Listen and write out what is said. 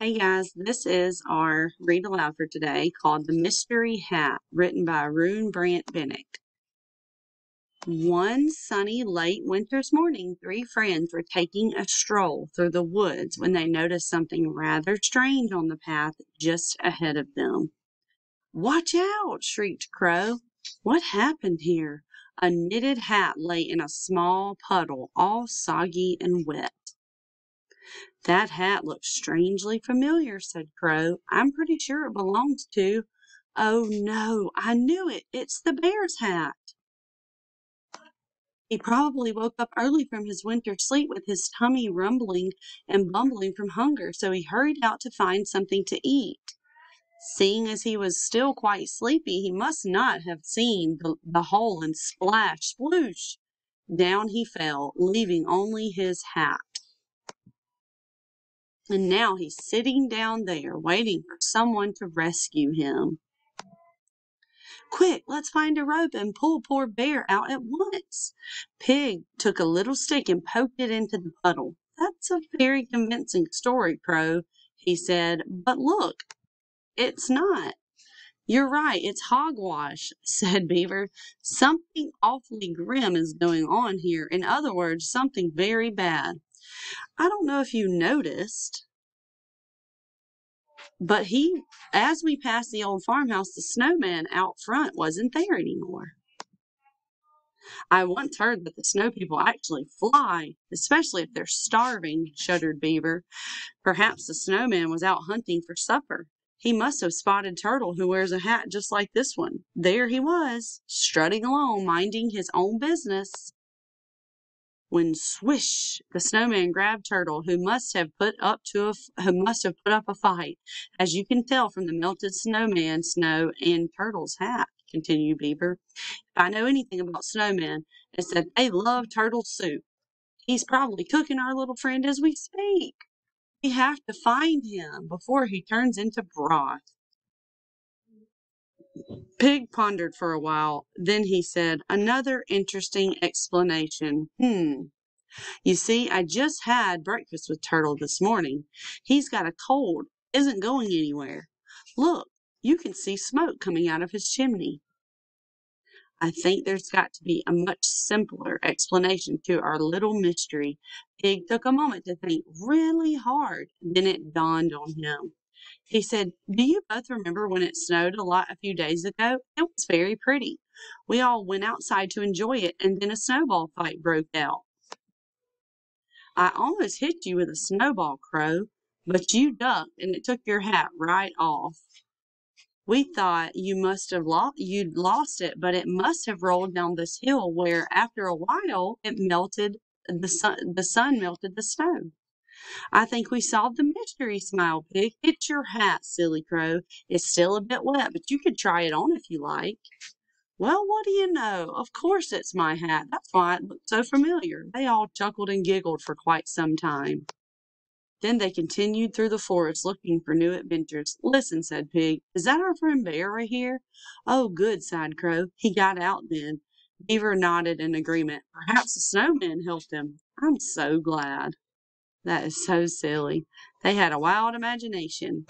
Hey guys, this is our read aloud for today called The Mystery Hat, written by Rune Brant Bennett. One sunny late winter's morning, three friends were taking a stroll through the woods when they noticed something rather strange on the path just ahead of them. "Watch out!" shrieked Crow. "What happened here?" A knitted hat lay in a small puddle, all soggy and wet. "That hat looks strangely familiar," said Crow. "I'm pretty sure it belongs to—" "Oh, no, I knew it! It's the bear's hat." He probably woke up early from his winter sleep with his tummy rumbling and bumbling from hunger, so he hurried out to find something to eat. Seeing as he was still quite sleepy, he must not have seen the hole, and splash, sploosh! Down he fell, leaving only his hat. And now he's sitting down there, waiting for someone to rescue him. "Quick, let's find a rope and pull poor Bear out at once." Pig took a little stick and poked it into the puddle. "That's a very convincing story, Crow," he said. "But look, it's not." "You're right, it's hogwash," said Beaver. "Something awfully grim is going on here. In other words, something very bad. I don't know if you noticed, but as we passed the old farmhouse, the snowman out front wasn't there anymore." "I once heard that the snow people actually fly, especially if they're starving," shuddered Beaver. "Perhaps the snowman was out hunting for supper. He must have spotted Turtle, who wears a hat just like this one. There he was, strutting along, minding his own business, when swish, the snowman grabbed Turtle, who must have put up a fight, as you can tell from the melted snowman snow and Turtle's hat," continued Beaver. "If I know anything about snowmen, it's that they love turtle soup. He's probably cooking our little friend as we speak. We have to find him before he turns into broth." Pig pondered for a while. Then he said, "Another interesting explanation. You see, I just had breakfast with Turtle this morning. He's got a cold, isn't going anywhere. Look, you can see smoke coming out of his chimney. I think there's got to be a much simpler explanation to our little mystery." Pig took a moment to think really hard. Then it dawned on him. He said, "Do you both remember when it snowed a lot a few days ago? It was very pretty. We all went outside to enjoy it, and then a snowball fight broke out. I almost hit you with a snowball, Crow, but you ducked and it took your hat right off. We thought you'd lost it, but it must have rolled down this hill where, after a while, the sun melted the snow. I think we solved the mystery," smiled Pig. "It's your hat, silly Crow. It's still a bit wet, but you could try it on if you like." "Well, what do you know? Of course it's my hat. That's why it looked so familiar." They all chuckled and giggled for quite some time. Then they continued through the forest looking for new adventures. "Listen," said Pig. "Is that our friend Bear right here?" "Oh, good," sighed Crow. "He got out then." Beaver nodded in agreement. "Perhaps the snowman helped him." "I'm so glad." That is so silly. They had a wild imagination.